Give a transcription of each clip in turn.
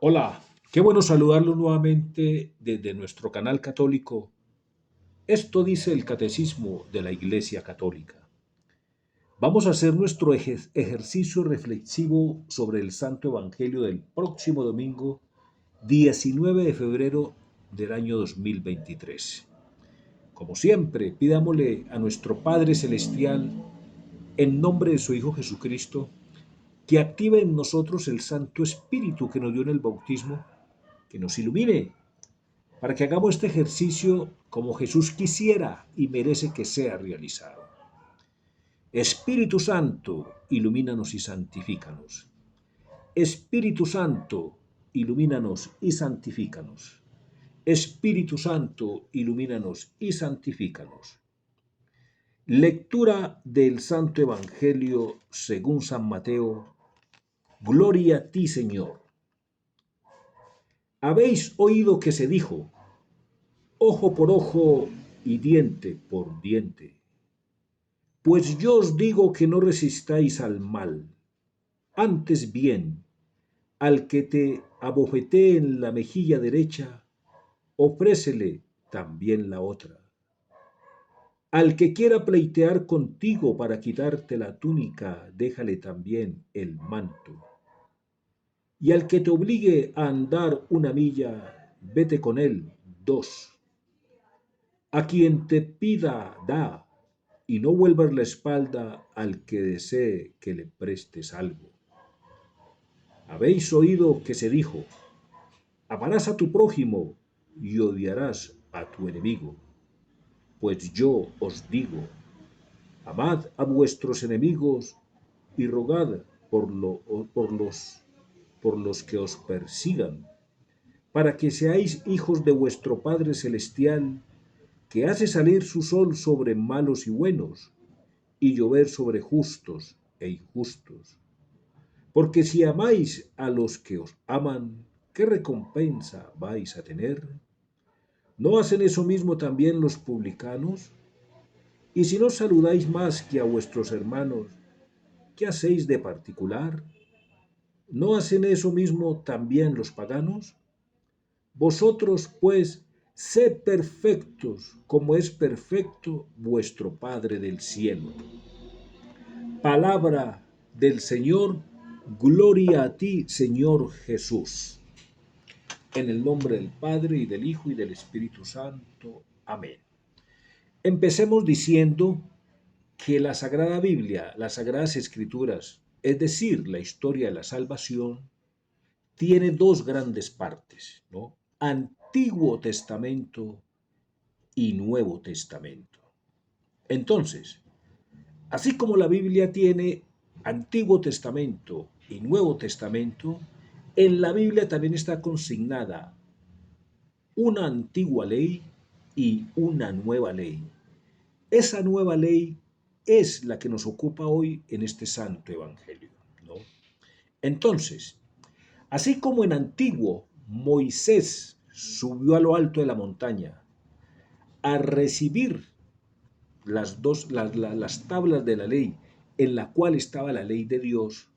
Hola, qué bueno saludarlos nuevamente desde nuestro canal católico. Esto dice el Catecismo de la Iglesia Católica. Vamos a hacer nuestro ejercicio reflexivo sobre el Santo Evangelio del próximo domingo, 19 de febrero del año 2023. Como siempre, pidámosle a nuestro Padre Celestial, en nombre de su Hijo Jesucristo, que active en nosotros el Santo Espíritu que nos dio en el bautismo, que nos ilumine para que hagamos este ejercicio como Jesús quisiera y merece que sea realizado. Espíritu Santo, ilumínanos y santifícanos. Espíritu Santo, ilumínanos y santifícanos. Espíritu Santo, ilumínanos y santifícanos. Lectura del Santo Evangelio según San Mateo. Gloria a ti, Señor. Habéis oído que se dijo: ojo por ojo y diente por diente. Pues yo os digo que no resistáis al mal, antes bien, al que te abofetee en la mejilla derecha, ofrécele también la otra. Al que quiera pleitear contigo para quitarte la túnica, déjale también el manto. Y al que te obligue a andar una milla, vete con él dos. A quien te pida, da, y no vuelvas la espalda al que desee que le prestes algo. Habéis oído que se dijo: amarás a tu prójimo y odiarás a tu enemigo. Pues yo os digo: amad a vuestros enemigos y rogad por los que os persigan, para que seáis hijos de vuestro Padre Celestial, que hace salir su sol sobre malos y buenos, y llover sobre justos e injustos. Porque si amáis a los que os aman, ¿qué recompensa vais a tener? ¿No hacen eso mismo también los publicanos? Y si no saludáis más que a vuestros hermanos, ¿qué hacéis de particular? ¿No hacen eso mismo también los paganos? Vosotros, pues, sed perfectos, como es perfecto vuestro Padre del cielo. Palabra del Señor. Gloria a ti, Señor Jesús. En el nombre del Padre, y del Hijo, y del Espíritu Santo. Amén. Empecemos diciendo que la Sagrada Biblia, las Sagradas Escrituras, es decir, la historia de la salvación, tiene dos grandes partes, ¿no? Antiguo Testamento y Nuevo Testamento. Entonces, así como la Biblia tiene Antiguo Testamento y Nuevo Testamento, en la Biblia también está consignada una antigua ley y una nueva ley. Esa nueva ley es la que nos ocupa hoy en este santo evangelio, ¿no? Entonces, así como en antiguo Moisés subió a lo alto de la montaña a recibir las tablas de la ley, en la cual estaba la ley de Dios,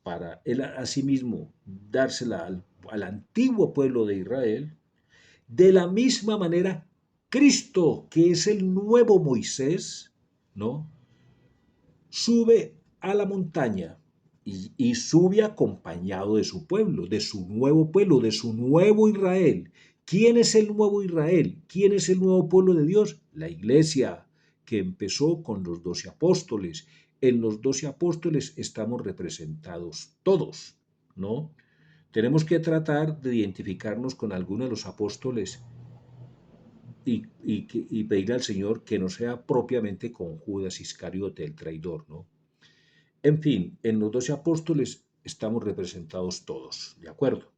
para él asimismo dársela al antiguo pueblo de Israel. De la misma manera, Cristo, que es el nuevo Moisés, ¿no? Sube a la montaña y sube acompañado de su pueblo, de su nuevo pueblo, de su nuevo Israel. ¿Quién es el nuevo Israel? ¿Quién es el nuevo pueblo de Dios? La iglesia, que empezó con los 12 apóstoles. En los 12 apóstoles estamos representados todos, ¿no? Tenemos que tratar de identificarnos con alguno de los apóstoles y pedirle al Señor que no sea propiamente con Judas Iscariote, el traidor, ¿no? En fin, en los 12 apóstoles estamos representados todos, ¿de acuerdo?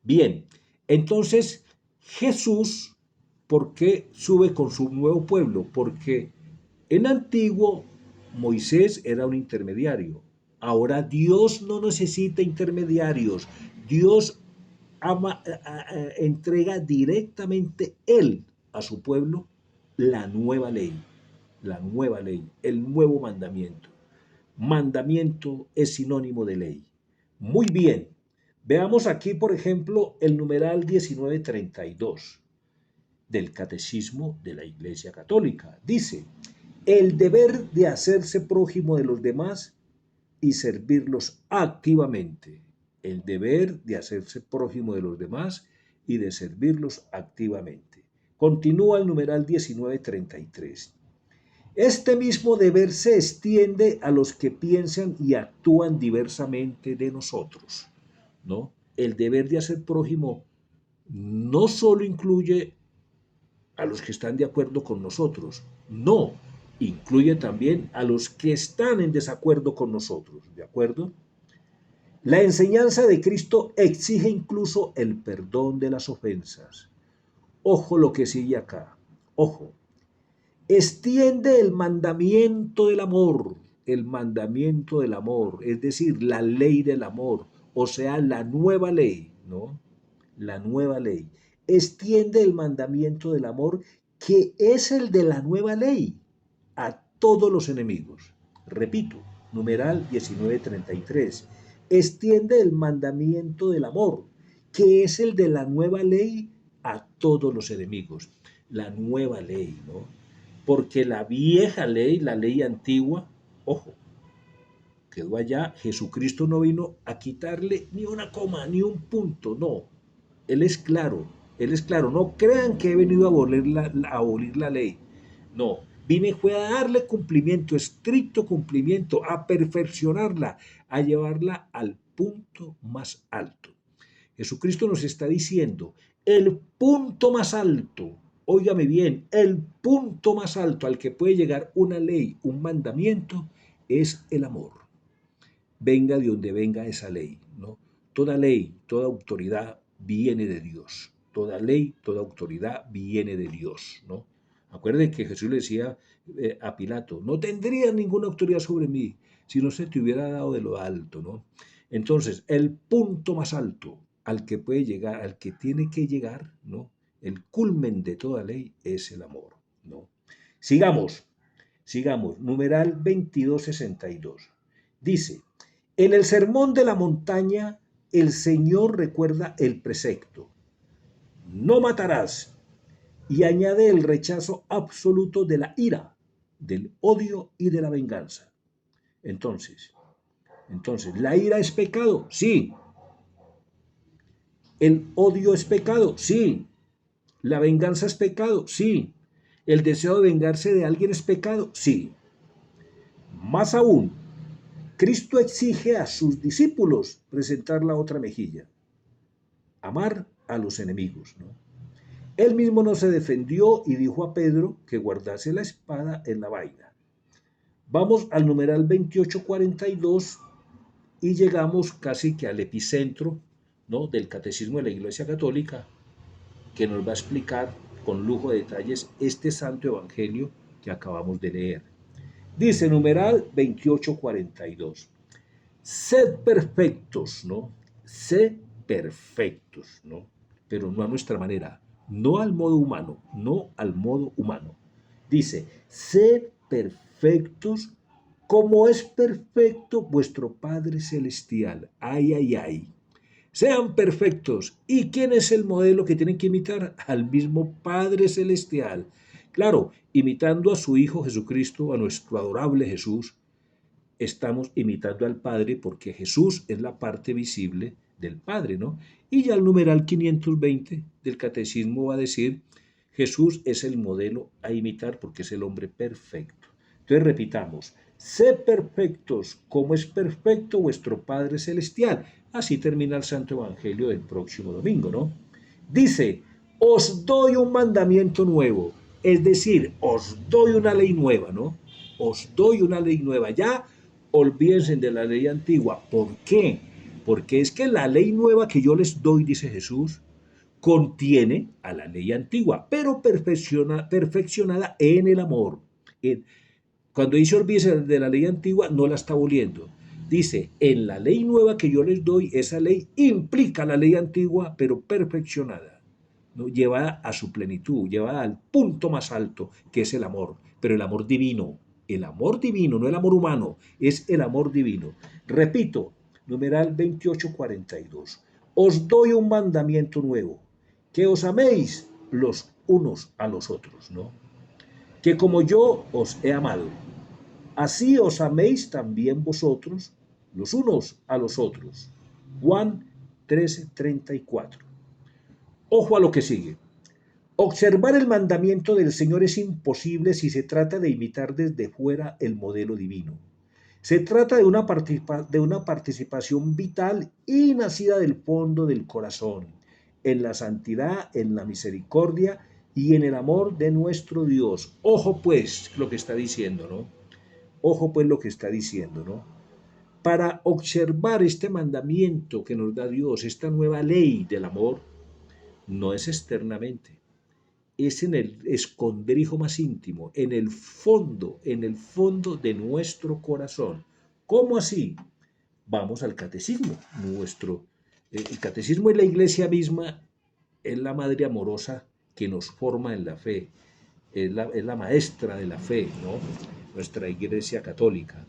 Bien, entonces Jesús, ¿por qué sube con su nuevo pueblo? Porque en antiguo Moisés era un intermediario. Ahora Dios no necesita intermediarios. Dios entrega directamente Él a su pueblo la nueva ley, el nuevo mandamiento. Mandamiento es sinónimo de ley. Muy bien, Veamos aquí, por ejemplo, el numeral 1932 del Catecismo de la Iglesia Católica. Dice, el deber de hacerse prójimo de los demás y servirlos activamente. El deber de hacerse prójimo de los demás y de servirlos activamente. Continúa el numeral 1933. Este mismo deber se extiende a los que piensan y actúan diversamente de nosotros, ¿no? El deber de hacer prójimo no solo incluye a los que están de acuerdo con nosotros, no, incluye también a los que están en desacuerdo con nosotros, ¿de acuerdo? La enseñanza de Cristo exige incluso el perdón de las ofensas. Ojo lo que sigue acá, ojo. Extiende el mandamiento del amor, es decir, la ley del amor, o sea, la nueva ley, ¿no? La nueva ley. Extiende el mandamiento del amor, que es el de la nueva ley, a todos los enemigos. Repito, numeral 1933. Extiende el mandamiento del amor, que es el de la nueva ley, a todos los enemigos. La nueva ley, ¿no? Porque la vieja ley, la ley antigua, ojo, quedó allá. Jesucristo no vino a quitarle ni una coma, ni un punto, no. Él es claro, Él es claro. No crean que he venido a abolir la ley. No, vine fue a darle cumplimiento, estricto cumplimiento, a perfeccionarla, a llevarla al punto más alto. Jesucristo nos está diciendo, el punto más alto, óigame bien, el punto más alto al que puede llegar una ley, un mandamiento, es el amor. Venga de donde venga esa ley, ¿no? Toda ley, toda autoridad viene de Dios. Toda ley, toda autoridad viene de Dios, ¿no? Acuérdense que Jesús le decía a Pilato, no tendrías ninguna autoridad sobre mí si no se te hubiera dado de lo alto, ¿no? Entonces, el punto más alto al que puede llegar, al que tiene que llegar, ¿no? El culmen de toda ley es el amor, ¿no? Sigamos, sigamos. Numeral 2262. Dice, en el sermón de la montaña, el Señor recuerda el precepto, no matarás, y añade el rechazo absoluto de la ira, del odio y de la venganza. Entonces, ¿la ira es pecado? Sí. ¿El odio es pecado? Sí. ¿La venganza es pecado? Sí. ¿El deseo de vengarse de alguien es pecado? Sí. Más aún, Cristo exige a sus discípulos presentar la otra mejilla, amar a los enemigos, ¿no? Él mismo no se defendió y dijo a Pedro que guardase la espada en la vaina. Vamos al numeral 2842 y llegamos casi que al epicentro, ¿no?, del Catecismo de la Iglesia Católica, que nos va a explicar con lujo de detalles este santo evangelio que acabamos de leer. Dice numeral 2842. Sed perfectos, ¿no? Sed perfectos, ¿no? Pero no a nuestra manera, no al modo humano, no al modo humano. Dice, sed perfectos como es perfecto vuestro Padre Celestial. Ay, ay, ay. Sean perfectos. ¿Y quién es el modelo que tienen que imitar? Al mismo Padre Celestial. Claro, imitando a su Hijo Jesucristo, a nuestro adorable Jesús, estamos imitando al Padre porque Jesús es la parte visible del Padre, ¿no? Y ya el numeral 520 del Catecismo va a decir, Jesús es el modelo a imitar porque es el hombre perfecto. Entonces repitamos, sed perfectos como es perfecto vuestro Padre Celestial. Así termina el Santo Evangelio del próximo domingo, ¿no? Dice, os doy un mandamiento nuevo, es decir, os doy una ley nueva, ¿no? Os doy una ley nueva. Ya olvídense de la ley antigua. ¿Por qué? Porque es que la ley nueva que yo les doy, dice Jesús, contiene a la ley antigua, pero perfeccionada en el amor. Cuando dice olvídense de la ley antigua, no la está aboliendo. Dice, en la ley nueva que yo les doy, esa ley implica la ley antigua, pero perfeccionada, ¿no?, llevada a su plenitud, llevada al punto más alto, que es el amor, pero el amor divino, no el amor humano, es el amor divino. Repito, numeral 2842. os doy un mandamiento nuevo, que os améis los unos a los otros, ¿no? Que como yo os he amado, así os améis también vosotros los unos a los otros. Juan 13:34. Ojo a lo que sigue. Observar el mandamiento del Señor es imposible si se trata de imitar desde fuera el modelo divino. Se trata de una participación vital y nacida del fondo del corazón, en la santidad, en la misericordia y en el amor de nuestro Dios. Ojo pues lo que está diciendo, ¿no? Ojo pues lo que está diciendo, ¿no? Para observar este mandamiento que nos da Dios, esta nueva ley del amor, no es externamente, es en el escondrijo más íntimo, en el fondo de nuestro corazón. ¿Cómo así? Vamos al catecismo. El catecismo es la iglesia misma, es la madre amorosa que nos forma en la fe, es la maestra de la fe, ¿no? Nuestra iglesia católica.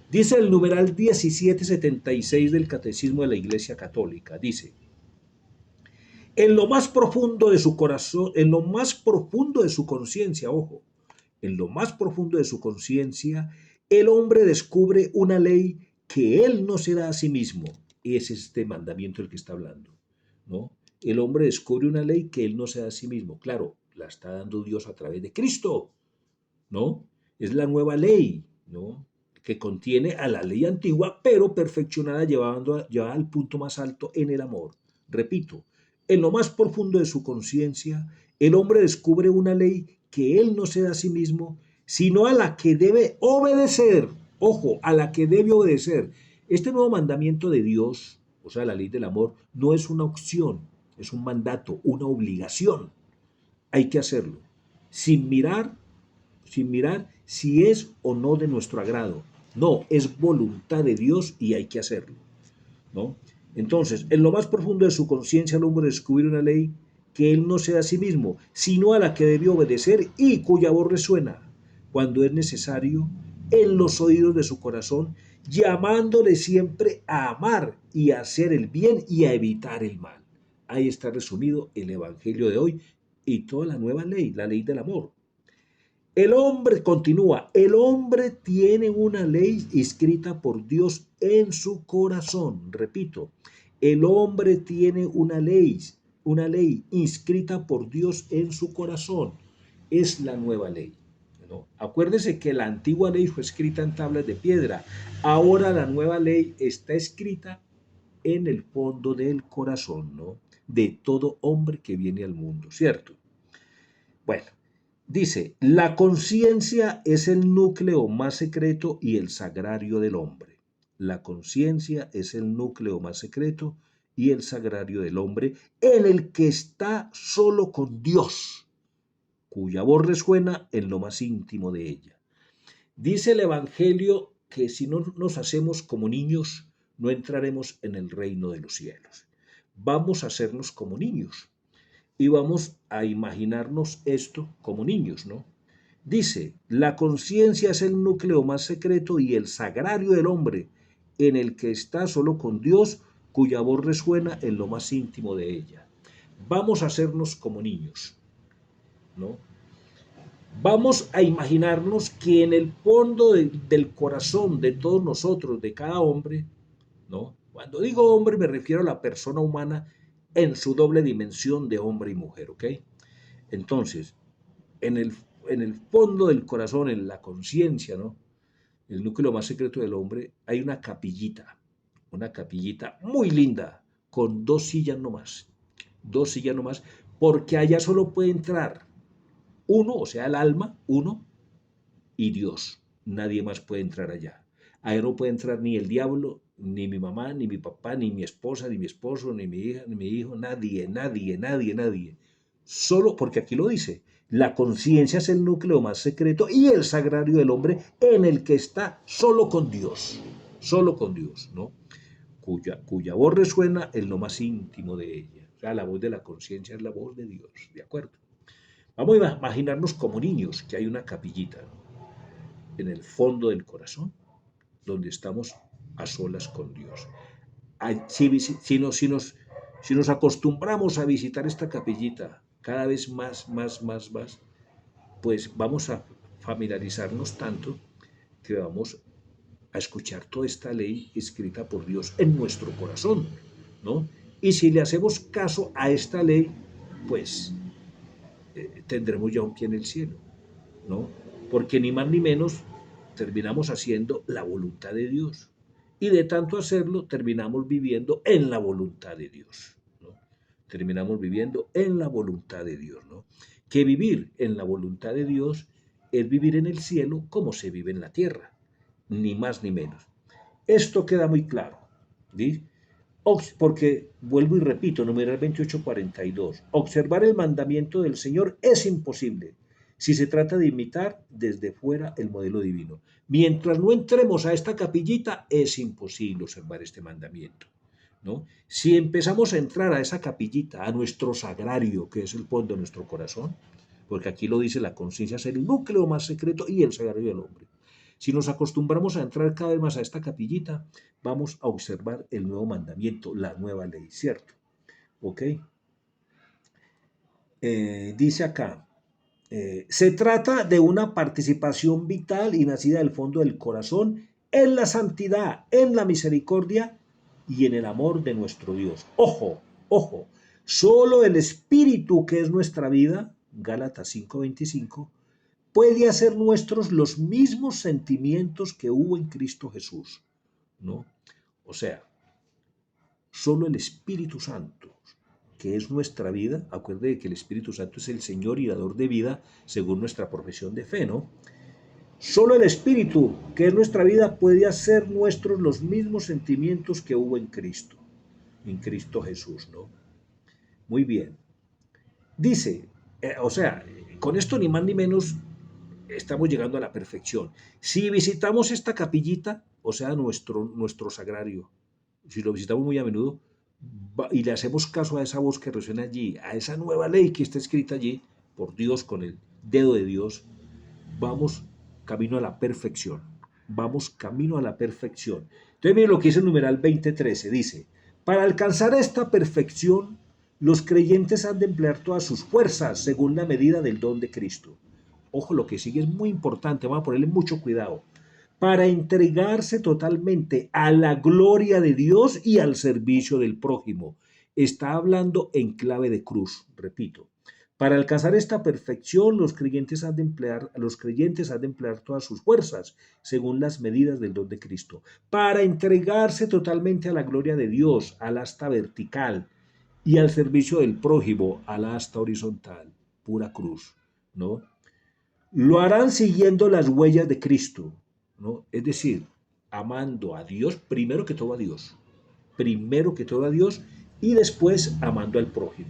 Dice el numeral 1776 del catecismo de la iglesia católica, dice: en lo más profundo de su corazón, en lo más profundo de su conciencia, ojo, en lo más profundo de su conciencia, el hombre descubre una ley que él no se da a sí mismo. Es este mandamiento el que está hablando, ¿no? El hombre descubre una ley que él no se da a sí mismo. Claro, la está dando Dios a través de Cristo, ¿no? Es la nueva ley, ¿no? Que contiene a la ley antigua, pero perfeccionada, llevada al punto más alto en el amor. Repito, en lo más profundo de su conciencia, el hombre descubre una ley que él no se da a sí mismo, sino a la que debe obedecer. Ojo, a la que debe obedecer. Este nuevo mandamiento de Dios, o sea, la ley del amor, no es una opción, es un mandato, una obligación. Hay que hacerlo, sin mirar si es o no de nuestro agrado. No, es voluntad de Dios y hay que hacerlo, ¿no? Entonces, en lo más profundo de su conciencia, el hombre descubre una ley que él no se da a sí mismo, sino a la que debió obedecer y cuya voz resuena cuando es necesario en los oídos de su corazón, llamándole siempre a amar y a hacer el bien y a evitar el mal. Ahí está resumido el Evangelio de hoy y toda la nueva ley, la ley del amor. El hombre, continúa, el hombre tiene una ley escrita por Dios en su corazón. Repito, el hombre tiene una ley inscrita por Dios en su corazón. Es la nueva ley, ¿no? Acuérdese que la antigua ley fue escrita en tablas de piedra. Ahora la nueva ley está escrita en el fondo del corazón, ¿no? De todo hombre que viene al mundo, ¿cierto? Bueno. Dice, la conciencia es el núcleo más secreto y el sagrario del hombre. La conciencia es el núcleo más secreto y el sagrario del hombre, en el que está solo con Dios, cuya voz resuena en lo más íntimo de ella. Dice el Evangelio que si no nos hacemos como niños, no entraremos en el reino de los cielos. Vamos a hacernos como niños. Y vamos a imaginarnos esto como niños, ¿no? Dice, la conciencia es el núcleo más secreto y el sagrario del hombre, en el que está solo con Dios, cuya voz resuena en lo más íntimo de ella. Vamos a hacernos como niños, ¿no? Vamos a imaginarnos que en el fondo del corazón de todos nosotros, de cada hombre, ¿no? Cuando digo hombre me refiero a la persona humana en su doble dimensión de hombre y mujer, ¿ok? Entonces, en el, en el fondo del corazón, en la conciencia, ¿no? El núcleo más secreto del hombre, hay una capillita muy linda, con dos sillas nomás, porque allá solo puede entrar uno, o sea, el alma, uno, y Dios. Nadie más puede entrar allá. Ahí no puede entrar ni el diablo, ni mi mamá, ni mi papá, ni mi esposa, ni mi esposo, ni mi hija, ni mi hijo, nadie, nadie, nadie, nadie. Solo porque aquí lo dice, la conciencia es el núcleo más secreto y el sagrario del hombre en el que está solo con Dios, ¿no? Cuya voz resuena en lo más íntimo de ella. O sea, la voz de la conciencia es la voz de Dios, ¿de acuerdo? Vamos a imaginarnos como niños, que hay una capillita, ¿no? En el fondo del corazón, donde estamos a solas con Dios. Si, si, si, nos, si, nos, Si nos acostumbramos a visitar esta capillita cada vez más, pues vamos a familiarizarnos tanto que vamos a escuchar toda esta ley escrita por Dios en nuestro corazón, ¿no? Y si le hacemos caso a esta ley, pues tendremos ya un pie en el cielo, ¿no? Porque ni más ni menos terminamos haciendo la voluntad de Dios. Y de tanto hacerlo, terminamos viviendo en la voluntad de Dios, ¿no? Terminamos viviendo en la voluntad de Dios, ¿no? Que vivir en la voluntad de Dios es vivir en el cielo como se vive en la tierra, ni más ni menos. Esto queda muy claro, ¿sí? Porque, vuelvo y repito, numeral 2842, observar el mandamiento del Señor es imposible si se trata de imitar desde fuera el modelo divino. Mientras no entremos a esta capillita, es imposible observar este mandamiento, ¿no? Si empezamos a entrar a esa capillita, a nuestro sagrario, que es el fondo de nuestro corazón, porque aquí lo dice la conciencia, es el núcleo más secreto y el sagrario del hombre. Si nos acostumbramos a entrar cada vez más a esta capillita, vamos a observar el nuevo mandamiento, la nueva ley, ¿cierto? ¿Ok? Dice acá, se trata de una participación vital y nacida del fondo del corazón en la santidad, en la misericordia y en el amor de nuestro Dios. Ojo, ojo, solo el Espíritu que es nuestra vida, Gálatas 5:25, puede hacer nuestros los mismos sentimientos que hubo en Cristo Jesús, ¿no? O sea, solo el Espíritu Santo, que es nuestra vida, acuerde que el Espíritu Santo es el Señor y dador de vida, según nuestra profesión de fe, ¿no? Solo el Espíritu, que es nuestra vida, puede hacer nuestros los mismos sentimientos que hubo en Cristo Jesús, ¿no? Muy bien. Dice, con esto ni más ni menos estamos llegando a la perfección. Si visitamos esta capillita, o sea, nuestro sagrario, si lo visitamos muy a menudo y le hacemos caso a esa voz que resuena allí, a esa nueva ley que está escrita allí por Dios con el dedo de Dios, vamos camino a la perfección. Vamos camino a la perfección. Entonces, mire lo que dice el numeral 2013. Dice, para alcanzar esta perfección, los creyentes han de emplear todas sus fuerzas según la medida del don de Cristo. Ojo, lo que sigue es muy importante, vamos a ponerle mucho cuidado. Para entregarse totalmente a la gloria de Dios y al servicio del prójimo. Está hablando en clave de cruz, repito. Para alcanzar esta perfección, los creyentes han de emplear todas sus fuerzas, según las medidas del don de Cristo, para entregarse totalmente a la gloria de Dios, al asta vertical, y al servicio del prójimo, al asta horizontal, pura cruz, ¿no? Lo harán siguiendo las huellas de Cristo, ¿no? Es decir, amando a Dios, primero que todo a Dios, y después amando al prójimo.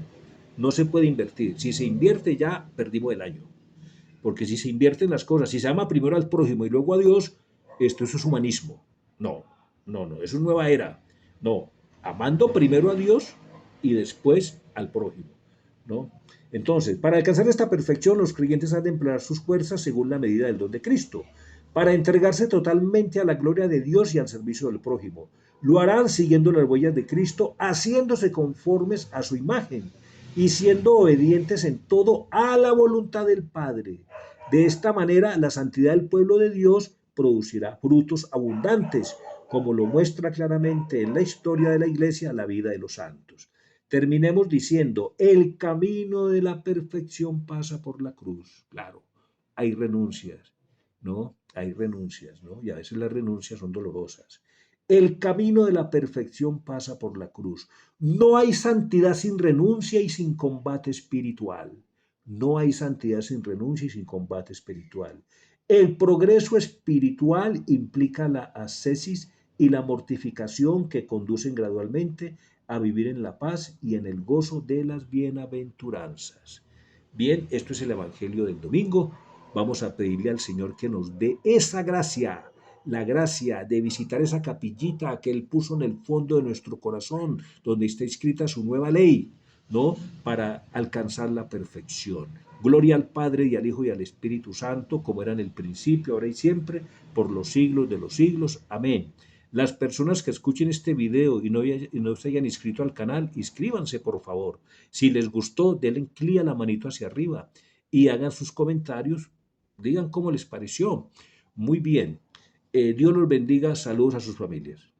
No se puede invertir. Si se invierte ya perdimos el año. Porque si se invierten las cosas, si se ama primero al prójimo y luego a Dios, eso es humanismo. No, eso es nueva era. No, amando primero a Dios y después al prójimo, ¿no? Entonces, para alcanzar esta perfección, los creyentes han de emplear sus fuerzas según la medida del don de Cristo, para entregarse totalmente a la gloria de Dios y al servicio del prójimo. Lo harán siguiendo las huellas de Cristo, haciéndose conformes a su imagen y siendo obedientes en todo a la voluntad del Padre. De esta manera, la santidad del pueblo de Dios producirá frutos abundantes, como lo muestra claramente en la historia de la Iglesia la vida de los santos. Terminemos diciendo, el camino de la perfección pasa por la cruz. Claro, hay renuncias, ¿no? Hay renuncias, ¿no? Y a veces las renuncias son dolorosas. El camino de la perfección pasa por la cruz. No hay santidad sin renuncia y sin combate espiritual. No hay santidad sin renuncia y sin combate espiritual. El progreso espiritual implica la ascesis y la mortificación que conducen gradualmente a vivir en la paz y en el gozo de las bienaventuranzas. Bien, esto es el Evangelio del domingo. Vamos a pedirle al Señor que nos dé esa gracia, la gracia de visitar esa capillita que Él puso en el fondo de nuestro corazón, donde está escrita su nueva ley, ¿no? Para alcanzar la perfección. Gloria al Padre y al Hijo y al Espíritu Santo, como era en el principio, ahora y siempre, por los siglos de los siglos. Amén. Las personas que escuchen este video y no se hayan inscrito al canal, inscríbanse por favor. Si les gustó, denle clic a la manito hacia arriba y hagan sus comentarios, digan cómo les pareció. Muy bien. Dios los bendiga, saludos a sus familias.